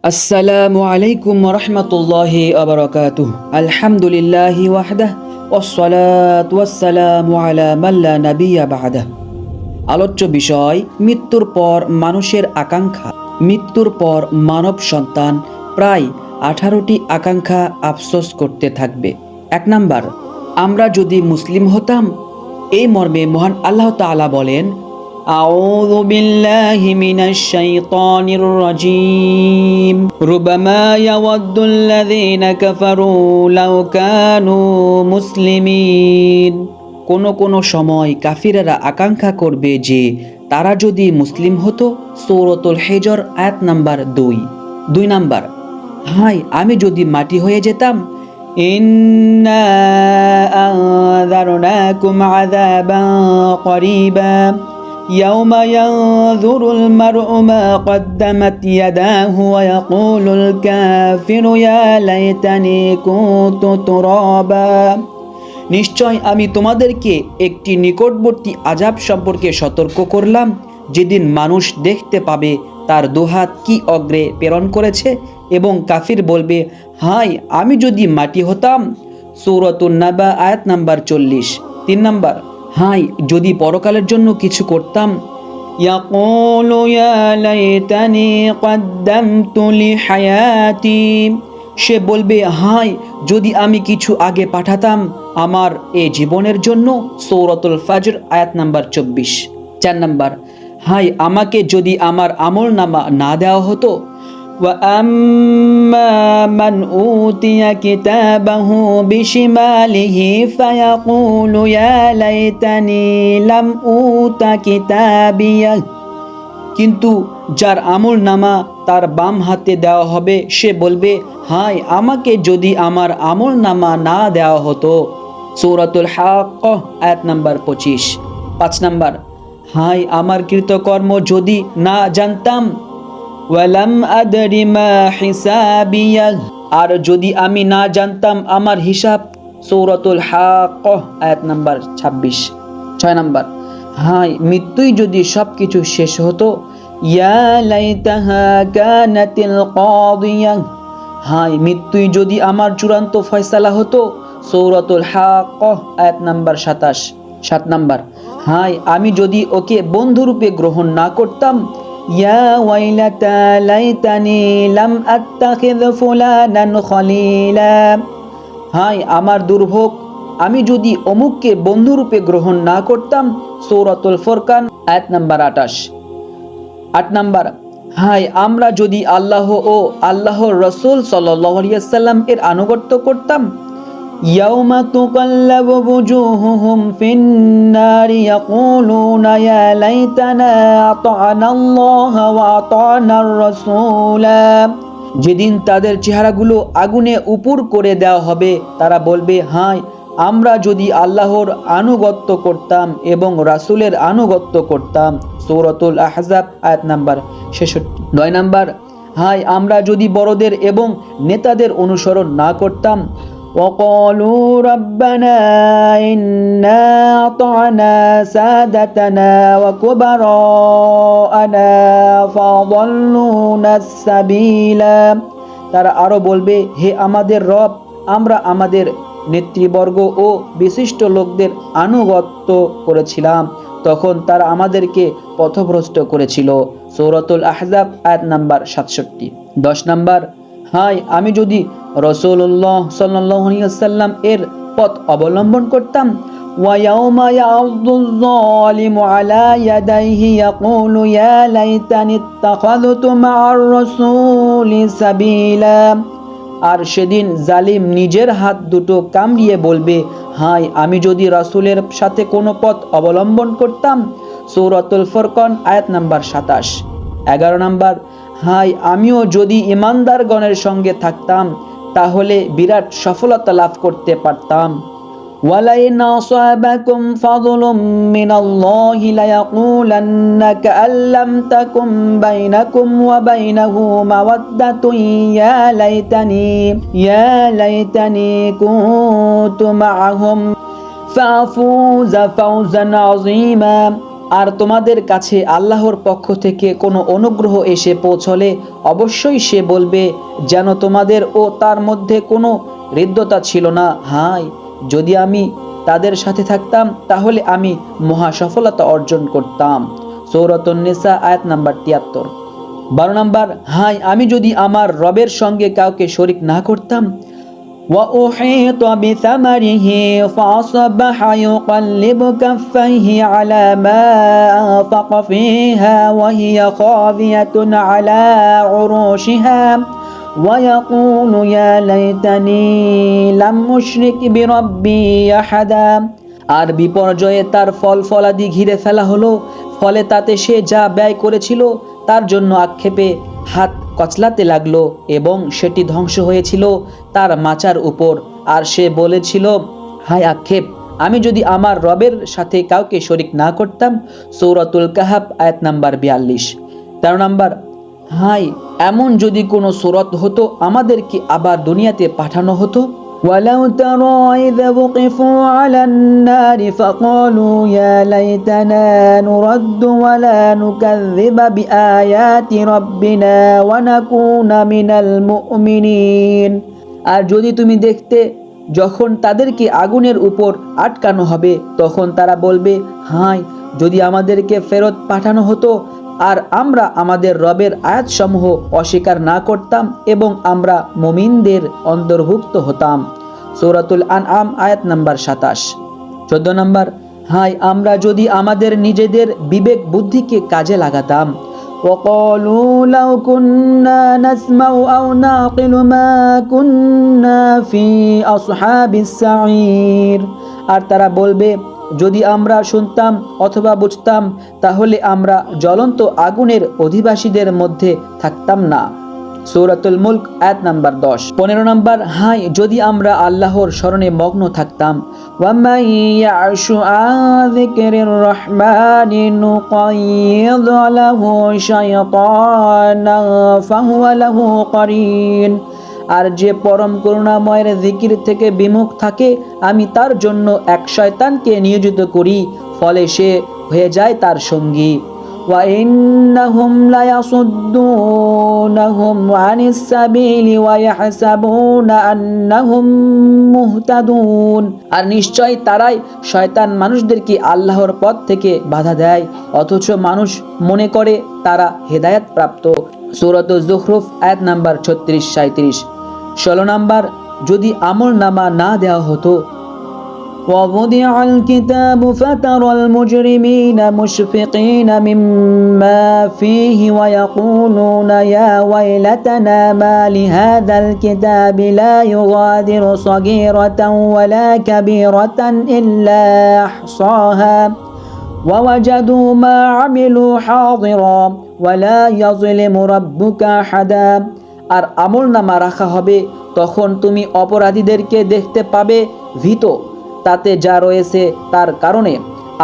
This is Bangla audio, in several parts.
আসসালামু আলাইকুম রহমতুল্লাহি আবরাকাতুহ। আলহামদুলিল্লাহি ওয়াহদাহ ওয়াসসালাতু ওয়াসসালামু আলা মাল্লা নাবিয়্যা বা'দাহ। আলোচ্য বিষয় মৃত্যুর পর মানুষের আকাঙ্ক্ষা। মৃত্যুর পর মানব সন্তান প্রায় 18টি আকাঙ্ক্ষা আফসোস করতে থাকবে। 1 নাম্বার, আমরা যদি মুসলিম হতাম। এই মর্মে মহান আল্লাহ তাআলা বলেন, আউযু বিল্লাহি মিনাশ শাইতানির রাজীম রুবামা ইয়াওয়াদ্দুল্লাযীনা কাফারু লাউ কানু মুসলিমিন। কোন সময় কাফিরেরা আকাঙ্ক্ষা করবে যে তারা যদি মুসলিম হতো। সূরাতুল হিজর আয়াত নাম্বার 2। 2 নাম্বার, হায় আমি যদি মাটি হয়ে যেতাম। ইন্না আযারনাকুম আযাবান করিবা ইয়াওমা ইয়ানযুরুল মার'উ মা কদ্দামাত ইয়াদাহু ওয়া ইয়াকুলুল কাফিরু ইয়া লাইতানি কুনতু তুরাবা। নিশ্চয় আমি তোমাদেরকে একটি নিকটবর্তী আযাব সম্পর্কে সতর্ক করলাম, যেদিন মানুষ দেখতে পাবে তার দুহাত কি অগ্রে প্রেরণ করেছে এবং কাফির বলবে, হায় আমি যদি মাটি হতাম। সূরাতুন নাবা আয়াত নাম্বার 40। 3 নাম্বার, হায় যদি পরকালের জন্য কিছু করতাম। ইয়াকুলু ইয়া লাইতানি কদ্দামতু লিহায়াতি। সে বলবে, হায় যদি আমি কিছু আগে পাঠাতাম আমার এ জীবনের জন্য। সূরাতুল ফাজর আয়াত নাম্বার 24। 4 নাম্বার, হায় আমাকে যদি আমার আমলনামা না দেওয়া হতো। ওয়া আম্মা মান উতিয়া কিতাবাহু বিশিমালিহি ফায়াকুলু ইয়া লাইতানি লাম উতা কিতাবিয়া। কিন্তু যার আমলনামা তার বাম হাতে দেওয়া হবে, সে বলবে, হায় আমাকে যদি আমার আমলনামা না দেওয়া হতো। সূরাতুল হাক্কাহ আয়াত নাম্বার 25। 5 নাম্বার, হায় আমার কৃতকর্ম যদি না জানতাম। ওয়ালাম আদরি মা হিসাবিয়াহ। আর যদি আমি না জানতাম আমার হিসাব। সূরাতুল হাক্কাহ আয়াত নাম্বার 26। 6 নাম্বার, হায় মৃত্যুই যদি সবকিছু শেষ হতো। ইয়া লাইতাহা কানাতিল কাদিয়াহ। হায় মৃত্যুই যদি আমার চূড়ান্ত ফয়সালা হতো। সূরাতুল হাক্কাহ আয়াত নাম্বার 27। 7 নাম্বার, হায় আমি যদি ওকে বন্ধুরূপে গ্রহণ না করতাম। ইয়া ওয়াইলাতা লাইতানি লাম আত্তাখিয ফুলানান খলিলা। হায় আমার দুর্ভোগ, আমি যদি অমুককে বন্ধুরূপে গ্রহণ না করতাম। সূরাতুল ফুরকান আয়াত নাম্বার 28। 8 নাম্বার, হায় আমরা যদি আল্লাহ ও আল্লাহর রাসূল সাল্লাল্লাহু আলাইহি ওয়াসাল্লাম এর আনুগত্য করতাম। ইয়াউমা তুকাল্লাবু বুজুহুহুম ফিন-নারি ইয়াকুলুনা ইয়া লাইতানা আতা'না আল্লাহ ওয়া আতা'নার রাসূলা। যেদিন তাদের চেহারাগুলো আগুনে উপুর করে দেওয়া হবে, তারা বলবে, হায় আমরা যদি আল্লাহর আনুগত্য করতাম এবং রাসূলের আনুগত্য করতাম। সূরাতুল আহজাব আয়াত নাম্বার 66। 9 নাম্বার, হায় আমরা যদি বড়দের এবং নেতাদের অনুসরণ না করতাম। ওয়াকালু রাব্বানা ইন্না আতা'না সাদাতানা ওয়া কুবারা'ানা ফাদাল্লুনা সাবিলা। তারা আরো বলবে, হে আমাদের রব, আমরা আমাদের নেতৃবর্গ ও বিশিষ্ট লোকদের আনুগত্য করেছিলাম, তখন তারা আমাদেরকে পথভ্রষ্ট করেছিল। সূরাতুল আহজাব আয়াত নাম্বার 67। 10 নাম্বার, হায় আমি যদি রাসূলুল্লাহ সাল্লাল্লাহু আলাইহি ওয়াসাল্লাম এর পথ অবলম্বন করতাম। ওয়া ইয়াউমা ইয়া'উদ্দুয যালিমু আলা ইয়াদাইহি ইয়াকুলু ইয়া লাইতানি ইত্তাখাযতু মা'আর রাসূলি সাবিলা। আর সেদিন জালিম নিজের হাত দুটো কামড়িয়ে বলবে, হায় আমি যদি রাসূলের সাথে কোনো পথ অবলম্বন করতাম। সূরাতুল ফুরকান আয়াত নাম্বার 27। 11 নাম্বার, হায় আমিও যদি ঈমানদারগণের সঙ্গে থাকতাম, তাহলে বিরাট সফলতা লাভ করতে পারতাম। ওয়ালাইন আসাবাকুম ফাযলুম মিনাল্লাহি লায়াকুলান্না কাআল্লাম তাকুম বাইনাকুম ওয়া বাইনাহু মাওয়াদ্দাতুন ইয়া লাইতানি কুনতু মাআহুম ফাফুযা ফাওজান আযীমা। আর তোমাদের কাছে আল্লাহর পক্ষ থেকে কোনো অনুগ্রহ এসে পৌঁছলে অবশ্যই সে বলবে যেন তোমাদের ও তার মধ্যে কোনো হৃদ্যতা ছিল না। হায়, যদি আমি তাদের সাথে থাকতাম তাহলে আমি মহা সফলতা অর্জন করতাম। সূরাতুন নিসা আয়াত নাম্বার ৭৩। ১২ নাম্বার, হায় আমি যদি আমার রবের সঙ্গে কাউকে শরিক না করতাম। وأحيط بثمره فأصبح يقلب كفيه على ما أنفق فيها وهي خاوية على عروشها ويقول يا ليتني لم أشرك بربي أحدا। আর বিপর্যয়ে তার ফল ফলাদি ঘিরে ফেলা হলো, ফলে তাতে সে যা ব্যয় করেছিল তার জন্য আক্ষেপে হাত কচলাতে লাগলো এবং সেটি ধ্বংস হয়েছিল তার মাচার উপর। আর সে বলেছিল, হায় আক্ষেপ, আমি যদি আমার রবের সাথে কাউকে শরিক না করতাম। সূরাতুল কাহাফ আয়াত নাম্বার ৪২। ১৩ নাম্বার, হায় এমন যদি কোনো সূরত হতো আমাদেরকে আবার দুনিয়াতে পাঠানো হতো। ولو ترى إذا وقفوا على النار فقالوا يا ليتنا نرد ولا نكذب بآيات ربنا ونكون من المؤمنين। আর যদি তুমি দেখতে যখন তাদেরকে আগুনের উপর আটকানো হবে তখন তারা বলবে, হায় যদি আমাদেরকে ফেরত পাঠানো হতো আর আমরা আমাদের রবের আয়াতসমূহ অস্বীকার না করতাম এবং আমরা মুমিনদের অন্তর্ভুক্ত হতাম। সূরাতুল আনআম আয়াত নাম্বার ২৭। ১৪ নাম্বার, হায় আমরা যদি আমাদের নিজেদের বিবেক বুদ্ধিকে কাজে লাগাতাম। وقالوا لو كنا نسمع أو نعقل ما كنا في أصحاب السعير। আর তারা বলবে, যদি আমরা শুনতাম অথবা বুঝতাম তাহলে আমরা জ্বলন্ত আগুনের অধিবাসীদের মধ্যে থাকতাম না। সূরাতুল মুলক আয়াত নাম্বার ১০। ১৫ নাম্বার, হায় যদি আমরা আল্লাহর স্মরণে মগ্ন থাকতাম। ওয়ামান ইয়াশু আন যিকরির রহমানি নুকাইয়িদ লাহু শাইতানান ফাহুয়া লাহু করিন। আর যে পরম করুণাময়ের জিকির থেকে বিমুখ থাকে আমি তার জন্য এক শয়তানকে নিয়োজিত করি, ফলে সে হয়ে যায় তার সঙ্গী। وَإِنَّهُمْ لَيَصُدُّونَهُمْ عَنِ السَّبِيلِ وَيَحْسَبُونَ أَنَّهُمْ مُهْتَدُونَ। আর নিশ্চয় তারাই শয়তান মানুষদেরকে আল্লাহর পথ থেকে বাধা দেয়, অথচ মানুষ মনে করে তারা হেদায়েত প্রাপ্ত। সূরাতুজ যুখরুফ আয়াত নাম্বার ৩৬-৩৭। ১৬ নাম্বার, যদি আমলনামা না দেওয়া হতো। ووضع الكتاب فترى المجرمين مشفقين مما فيه ويقولون يا ويلتنا ما لهذا الكتاب لا يغادر صغيرة ولا كبيرة إلا أحصاها ووجدوا ما عملوا حاضرا ولا يظلم ربك أحدا। আর আমলনামা রাখা হবে, তখন তুমি অপরাধীদেরকে দেখতে পাবে ভীত তাতে যা রয়েছে তার কারণে।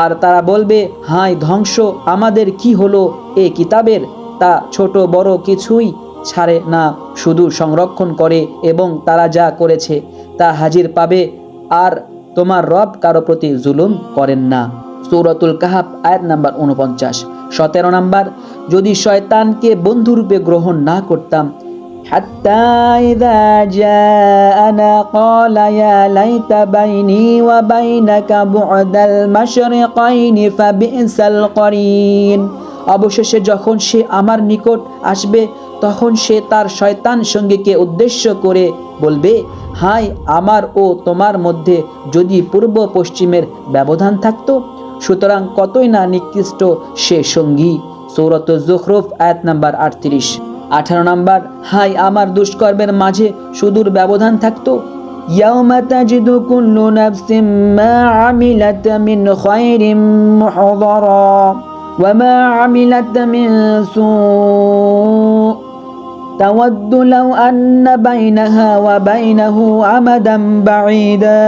আর তারা বলবে, হায় ধ্বংস আমাদের কি হলো এ কিতাবের, তা ছোট বড় কিছুই ছাড়ে না, শুধু সংরক্ষণ করে এবং তারা যা করেছে তা হাজির পাবে, আর তোমার রব কারো প্রতি জুলুম করেন না। সূরাতুল কাহাফ আয়াত নাম্বার ৪৯। ১৭ নাম্বার, যদি শয়তানকে বন্ধুরূপে গ্রহণ না করতাম। حتى إذا جاءنا قال يا ليت بيني وبينك بعد المشرقين فبئس القرين। অবশেষে যখন সে আমার নিকট আসবে তখন সে তার শয়তান সঙ্গীকে উদ্দেশ্য করে বলবে, হায় আমার ও তোমার মধ্যে যদি পূর্ব পশ্চিমের ব্যবধান থাকতো, সুতরাং কতই না নিকৃষ্ট সে সঙ্গী। সূরাতুজ যুখরুফ আয়াত নাম্বার ৩৮। ১৮ নাম্বার, হায় আমার দুষ্কর্মের মাঝে সুদূর ব্যবধান থাকতো। ইয়াউমা তাজিদু কুল্লু নাফসিন মা আমিলাত মিন খায়রিন মুহদারা ওয়া মা আমিলাত মিন সূ তাওয়াদ্দু লাউ আন্না বাইনাহা ওয়া বাইনাহু আমাদান বাঈদা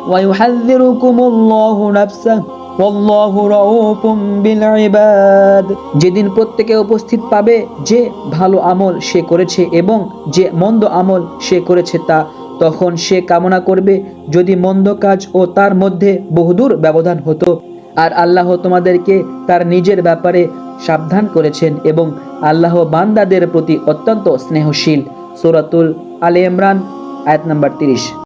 ওয়া ইউহাযযিরুকুমুল্লাহু নাফসাহু ওয়াল্লাহু রাউফুম বিল ইবাদ। যেদিন প্রত্যেকে উপস্থিত পাবে যে ভালো আমল সে করেছে এবং যে মন্দ আমল সে করেছে তা, তখন সে কামনা করবে যদি মন্দ কাজ ও তার মধ্যে বহুদূর ব্যবধান হতো, আর আল্লাহ তোমাদেরকে তার নিজের ব্যাপারে সাবধান করেছেন এবং আল্লাহ বান্দাদের প্রতি অত্যন্ত স্নেহশীল। সূরাতুল আলে ইমরান আয়াত নাম্বার 30।